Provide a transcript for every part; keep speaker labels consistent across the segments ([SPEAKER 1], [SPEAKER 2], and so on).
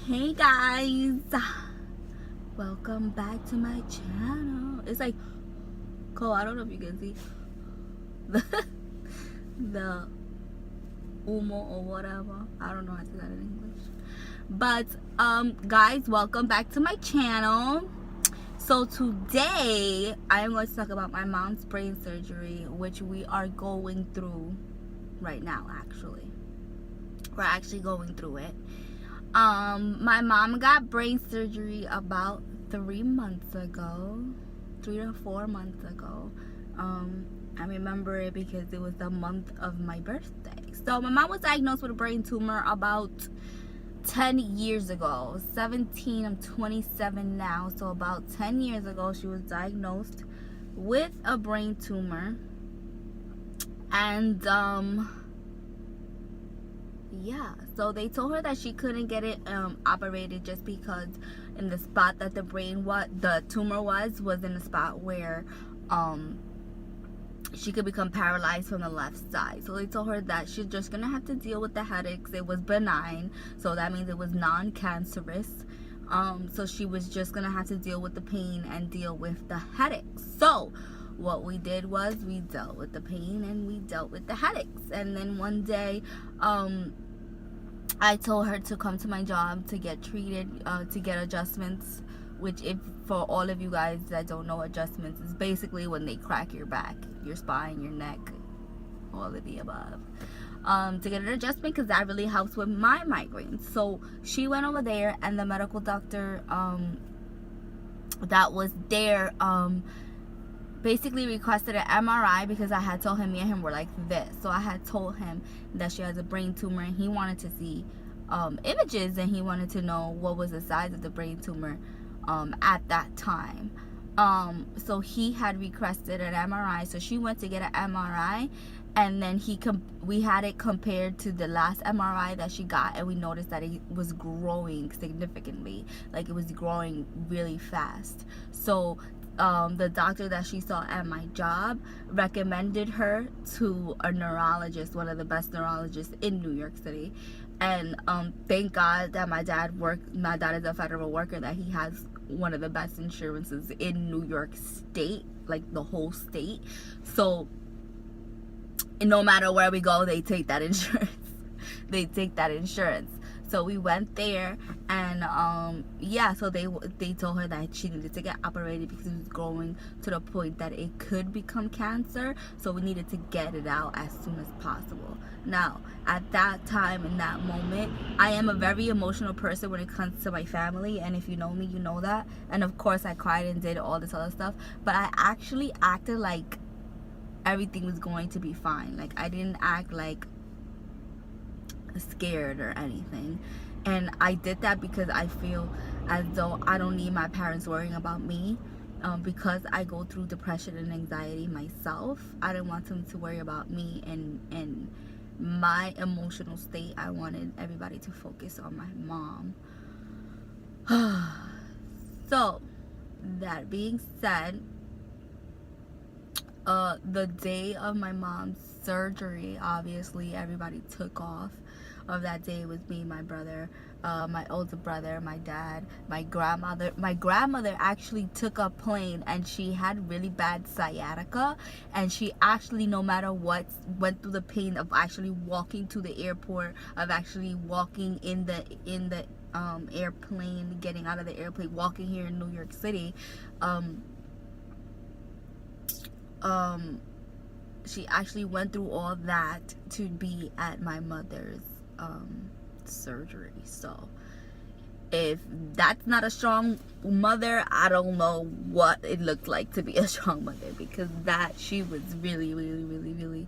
[SPEAKER 1] Hey guys, welcome back to my channel. It's like Cole, I don't know if you can see the the umo or whatever. I don't know how to say that in English. But guys, welcome back to my channel. So today I am going to talk about my mom's brain surgery, which we are going through right now. We're actually going through it. My mom got brain surgery about 3 months ago, 3 to 4 months ago. I remember it because it was the month of my birthday. So my mom was diagnosed with a brain tumor about 10 years ago. 17, I'm 27 now. So about 10 years ago, she was diagnosed with a brain tumor. And, yeah, so they told her that she couldn't get it operated just because in the spot that the tumor was in a spot where she could become paralyzed from the left side. So they told her that she's just gonna have to deal with the headaches. It was benign, so that means it was non-cancerous. So she was just gonna have to deal with the pain and deal with the headaches. So what we did was we dealt with the pain and we dealt with the headaches. And then one day I told her to come to my job to get treated, to get adjustments, which, if for all of you guys that don't know, adjustments is basically when they crack your back, your spine, your neck, all of the above, to get an adjustment, because that really helps with my migraines. So she went over there, and the medical doctor that was there basically requested an MRI, because I had told him, me and him were like this. So I had told him that she has a brain tumor, and he wanted to see images, and he wanted to know what was the size of the brain tumor at that time. So he had requested an MRI. So she went to get an MRI, and then we had it compared to the last MRI that she got, and we noticed that it was growing significantly. Like, it was growing really fast. So the doctor that she saw at my job recommended her to a neurologist, one of the best neurologists in New York City. And thank God that my dad is a federal worker, that he has one of the best insurances in New York State, like the whole state. So no matter where we go, they take that insurance. They take that insurance. So we went there, and yeah, so they told her that she needed to get operated because it was growing to the point that it could become cancer. So we needed to get it out as soon as possible. Now, at that time, in that moment, I am a very emotional person when it comes to my family, and if you know me, you know that. And of course, I cried and did all this other stuff, but I actually acted like everything was going to be fine. Like, I didn't act like scared or anything. And I did that because I feel as though I don't need my parents worrying about me, because I go through depression and anxiety myself. I didn't want them to worry about me and my emotional state. I wanted everybody to focus on my mom. So that being said, the day of my mom's surgery, obviously everybody took off. Of that day was me, my brother, my older brother, my dad, my grandmother. My grandmother actually took a plane, and she had really bad sciatica, and she actually, no matter what, went through the pain of actually walking to the airport, of actually walking in the airplane, getting out of the airplane, walking here in New York City. She actually went through all that to be at my mother's surgery. So if that's not a strong mother, I don't know what it looked like to be a strong mother, because she was really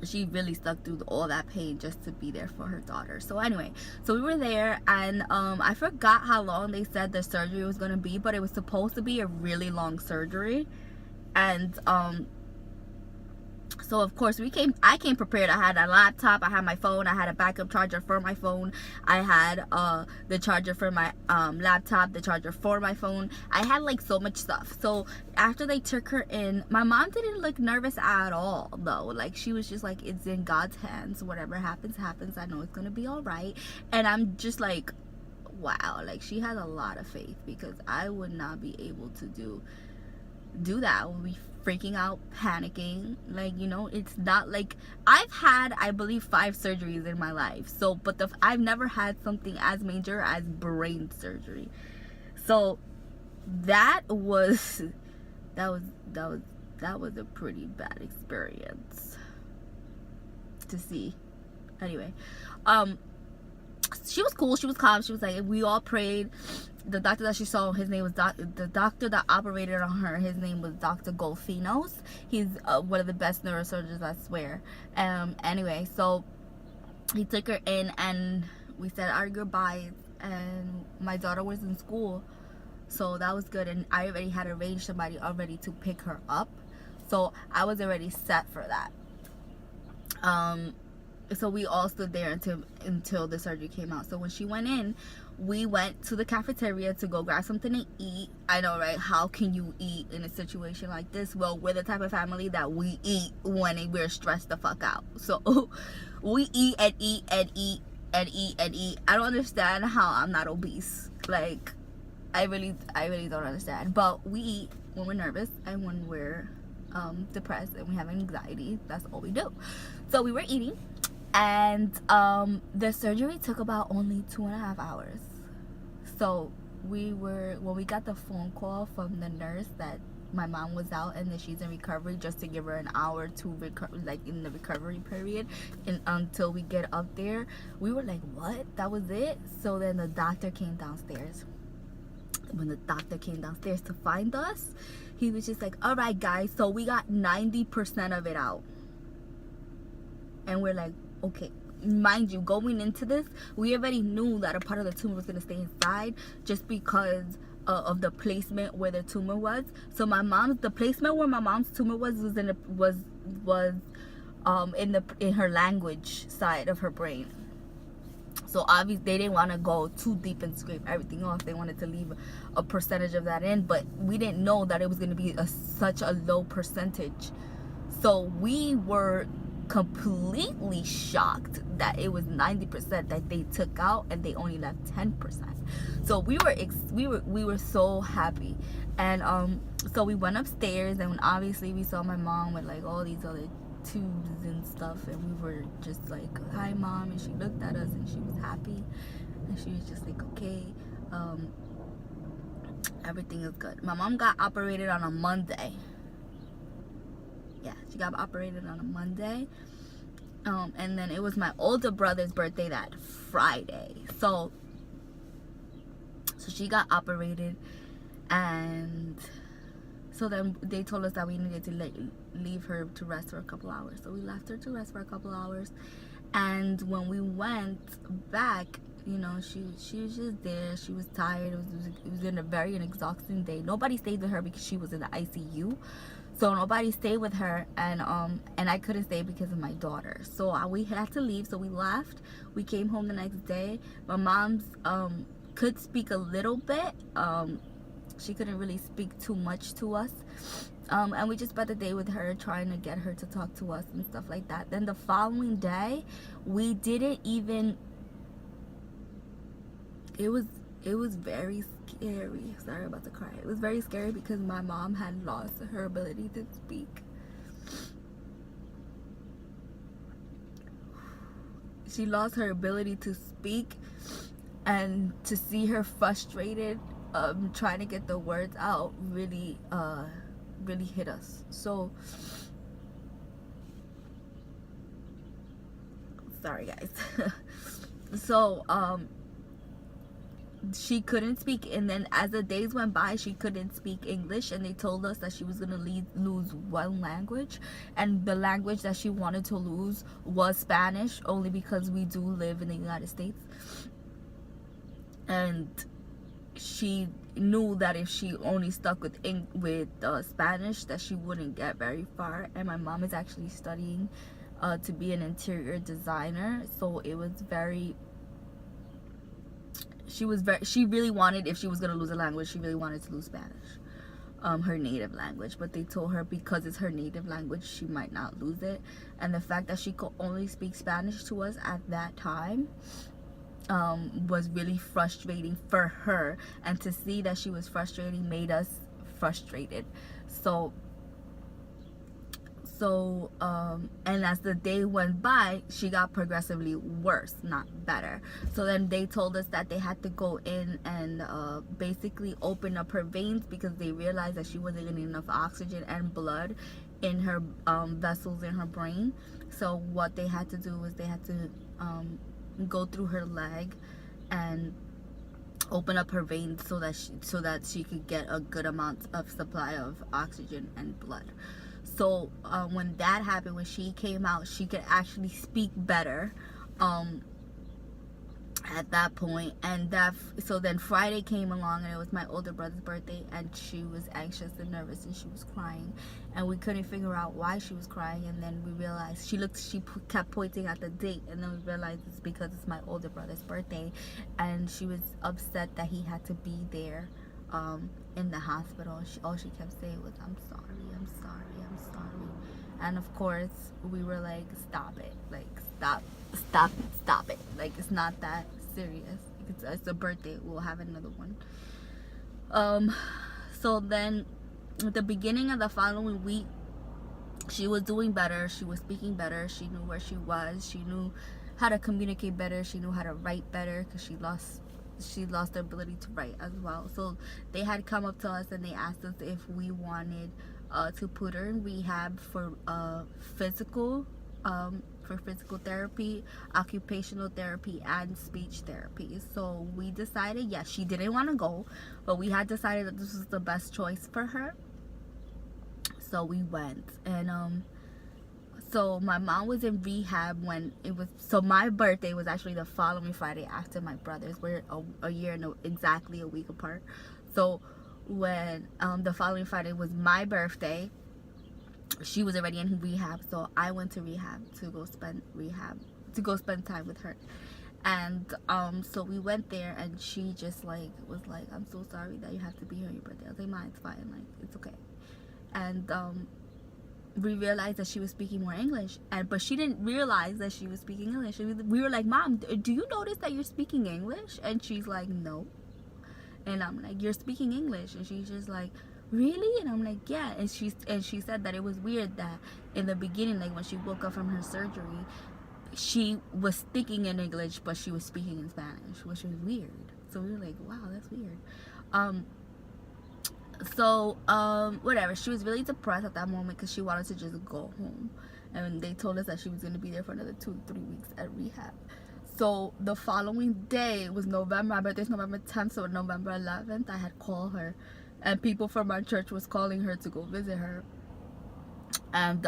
[SPEAKER 1] she really stuck through all that pain just to be there for her daughter. So anyway, so we were there, and I forgot how long they said the surgery was going to be, but it was supposed to be a really long surgery. And So of course I came prepared. I had a laptop, I had my phone, I had a backup charger for my phone, I had the charger for my laptop, the charger for my phone. I had like so much stuff. So after they took her in, my mom didn't look nervous at all though. Like she was just like, it's in God's hands, whatever happens happens, I know it's gonna be all right. And I'm just like, wow, like she has a lot of faith, because I would not be able to do that. We'll be freaking out, panicking. Like, you know, it's not like I've had, I believe, 5 surgeries in my life. So, but I've never had something as major as brain surgery. So that was a pretty bad experience to see. Anyway, she was cool, she was calm, she was like, we all prayed. The doctor that she saw, his name was the doctor that operated on her, his name was Dr. Golfinos. He's one of the best neurosurgeons, I swear. Anyway, so he took her in and we said our goodbyes, and my daughter was in school, so that was good. And I already had arranged somebody already to pick her up, so I was already set for that. So we all stood there until the surgery came out. So when she went in, we went to the cafeteria to go grab something to eat. I know, right? How can you eat in a situation like this? Well, we're the type of family that we eat when we're stressed the fuck out. So we eat and eat and eat and eat and eat. I don't understand how I'm not obese. Like, I really don't understand. But we eat when we're nervous and when we're depressed and we have anxiety. That's all we do. So we were eating. And the surgery took about only 2.5 hours. So when we got the phone call from the nurse that my mom was out and that she's in recovery, just to give her an hour to recover, like in the recovery period, and until we get up there, we were like, what? That was it? So then the doctor came downstairs. When the doctor came downstairs to find us, he was just like, all right guys, so we got 90% of it out. And we're like, okay. Mind you, going into this, we already knew that a part of the tumor was going to stay inside, just because of the placement where the tumor was. So the placement where my mom's tumor was in her language side of her brain. So obviously they didn't want to go too deep and scrape everything off. They wanted to leave a percentage of that in, but we didn't know that it was going to be such a low percentage. So we were completely shocked that it was 90% that they took out and they only left 10%. So we were so happy. And so we went upstairs, and obviously we saw my mom with like all these other tubes and stuff, and we were just like, hi mom, and she looked at us and she was happy, and she was just like, okay, everything is good. My mom got operated on a Monday. Yeah, she got operated on a Monday. And then it was my older brother's birthday that Friday. So she got operated, and so then they told us that we needed to leave her to rest for a couple hours. So we left her to rest for a couple hours. And when we went back, you know, she was just there. She was tired. It was in a very exhausting day. Nobody stayed with her because she was in the ICU. So nobody stayed with her, and I couldn't stay because of my daughter. So we had to leave. So we left. We came home the next day. My mom's could speak a little bit. She couldn't really speak too much to us. And we just spent the day with her, trying to get her to talk to us and stuff like that. Then the following day, we didn't even. It was very scary. Sorry, I'm about to cry. It was very scary because my mom had lost her ability to speak. She lost her ability to speak, and to see her frustrated, trying to get the words out, really hit us. So sorry guys. So she couldn't speak, and then as the days went by, she couldn't speak English, and they told us that she was gonna lose one language, and the language that she wanted to lose was Spanish, only because we do live in the United States. And she knew that if she only stuck with Spanish, that she wouldn't get very far. And my mom is actually studying to be an interior designer, so it was very, she really wanted, if she was going to lose a language, she really wanted to lose Spanish, her native language. But they told her because it's her native language, she might not lose it. And the fact that she could only speak Spanish to us at that time was really frustrating for her, and to see that she was frustrating made us frustrated. And as the day went by, she got progressively worse, not better. So then they told us that they had to go in and basically open up her veins, because they realized that she wasn't getting enough oxygen and blood in her vessels in her brain. So what they had to do was they had to go through her leg and open up her veins so that she could get a good amount of supply of oxygen and blood. So when that happened, when she came out, she could actually speak better at that point. And so then Friday came along, and it was my older brother's birthday, and she was anxious and nervous, and she was crying, and we couldn't figure out why she was crying. And then we realized she kept pointing at the date, and then we realized it's because it's my older brother's birthday, and she was upset that he had to be there in the hospital. All she kept saying was, "I'm sorry, I'm sorry, I'm sorry." And of course we were like, stop it, like stop it, like it's not that serious, it's a birthday, we'll have another one. So then at the beginning of the following week, she was doing better, she was speaking better, she knew where she was, she knew how to communicate better, she knew how to write better, because she lost the ability to write as well. So they had come up to us and they asked us if we wanted to put her in rehab for physical therapy, occupational therapy, and speech therapy. So we decided, yes, she didn't want to go, but we had decided that this was the best choice for her. So we went. And so my mom was in rehab when it was, so my birthday was actually the following Friday after my brother's. We're a year and exactly a week apart. So when the following Friday was my birthday, she was already in rehab, so I went to rehab to go spend time with her. And so we went there, and she just like was like, "I'm so sorry that you have to be here on your birthday." I was like, "Ma, it's fine, like it's okay." And we realized that she was speaking more English, but she didn't realize that she was speaking English. We were like, "Mom, do you notice that you're speaking English?" And she's like, "No." And I'm like, "You're speaking English." And she's just like, "Really?" And I'm like, "Yeah." And she said that it was weird that in the beginning, like when she woke up from her surgery, she was thinking in English, but she was speaking in Spanish, which was weird. So we were like, "Wow, that's weird." Whatever. She was really depressed at that moment because she wanted to just go home, and they told us that she was going to be there for another 2 to 3 weeks at rehab. So the following day was November. My birthday's November 10th, so November 11th, I had called her, and people from our church was calling her to go visit her. And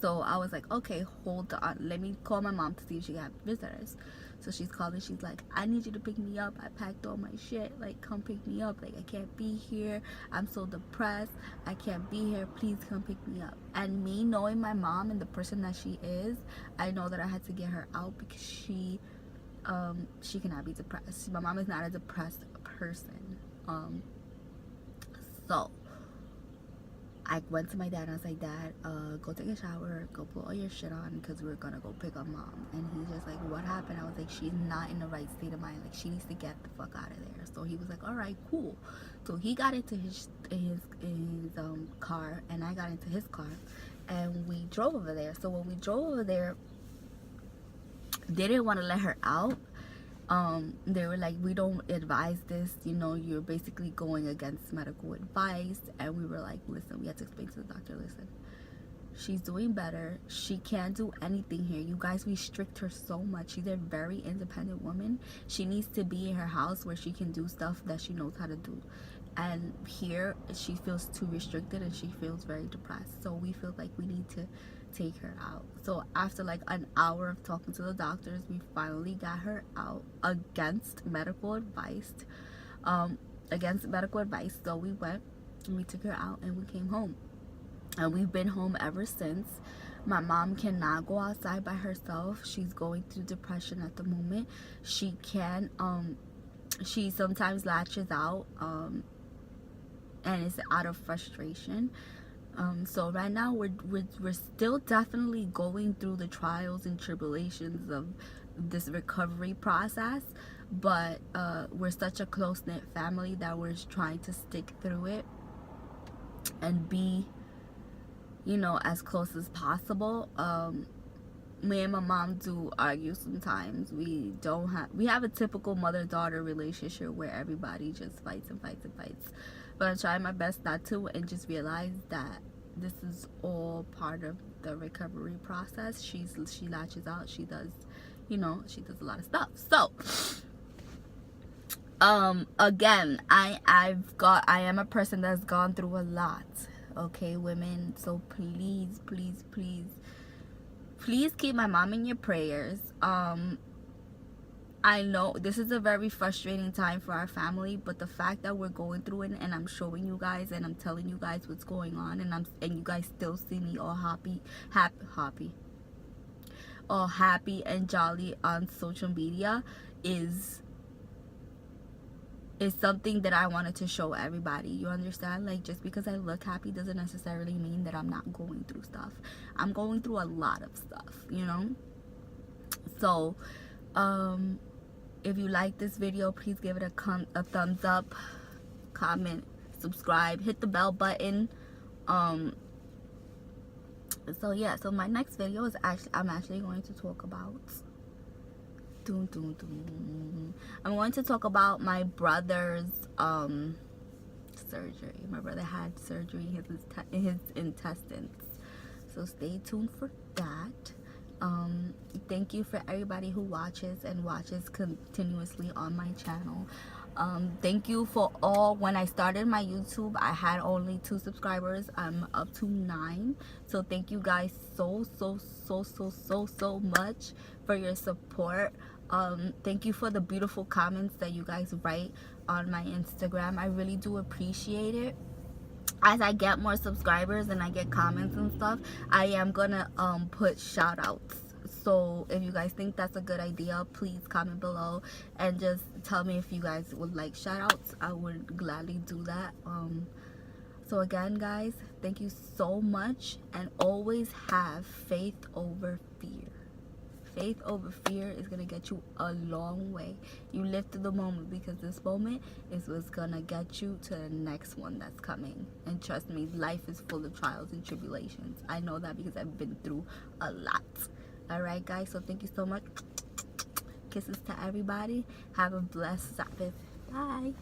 [SPEAKER 1] so I was like, okay, hold on, let me call my mom to see if she got visitors. So she's calling, she's like, "I need you to pick me up. I packed all my shit, like come pick me up, like I can't be here, I'm so depressed, I can't be here, please come pick me up." And me knowing my mom and the person that she is, I know that I had to get her out, because she cannot be depressed. My mom is not a depressed person. So I went to my dad and I was like, "Dad, go take a shower, go put all your shit on, because we're gonna go pick up Mom." And he's just like, "What happened?" I was like, "She's not in the right state of mind, like she needs to get the fuck out of there." So he was like, "All right, cool." So he got into his car, and I got into his car, and we drove over there. So when we drove over there, they didn't want to let her out. They were like, "We don't advise this, you know, you're basically going against medical advice." And we were like, "Listen," we had to explain to the doctor, "Listen, she's doing better, she can't do anything here. You guys restrict her so much. She's a very independent woman. She needs to be in her house where she can do stuff that she knows how to do. And here she feels too restricted, and she feels very depressed. So we feel like we need to take her out. So after like an hour of talking to the doctors, we finally got her out against medical advice. So we went and we took her out and we came home, and we've been home ever since. My mom cannot go outside by herself. She's going through depression at the moment. She sometimes latches out, and it's out of frustration. So right now we're still definitely going through the trials and tribulations of this recovery process, but we're such a close-knit family that we're trying to stick through it and be, you know, as close as possible. Me and my mom do argue sometimes. We have a typical mother-daughter relationship where everybody just fights and fights and fights. But I try my best not to, and just realize that this is all part of the recovery process. She latches out. She does, you know, she does a lot of stuff. So again, I am a person that's gone through a lot. Okay, women. So please keep my mom in your prayers. I know this is a very frustrating time for our family, but the fact that we're going through it, and I'm showing you guys and I'm telling you guys what's going on, and you guys still see me all happy and jolly on social media is something that I wanted to show everybody. You understand? Like, just because I look happy doesn't necessarily mean that I'm not going through stuff. I'm going through a lot of stuff, you know? So if you like this video, please give it a thumbs up, comment, subscribe, hit the bell button. So yeah, so my next video is I'm actually going to talk about I'm going to talk about my brother's surgery. My brother had surgery in his intestines, so stay tuned for that. Thank you for everybody who watches continuously on my channel. Thank you for all. When I started my YouTube, I had only 2 subscribers. I'm up to 9. So thank you guys so much for your support. Thank you for the beautiful comments that you guys write on my Instagram. I really do appreciate it. As I get more subscribers and I get comments and stuff, I am gonna put shout outs. So if you guys think that's a good idea, please comment below and just tell me if you guys would like shout outs. I would gladly do that. So again, guys, thank you so much, and always have faith over fear. Faith over fear is going to get you a long way. You live through the moment, because this moment is what's going to get you to the next one that's coming. And trust me, life is full of trials and tribulations. I know that because I've been through a lot. Alright, guys, so thank you so much. Kisses to everybody. Have a blessed Sabbath. Bye.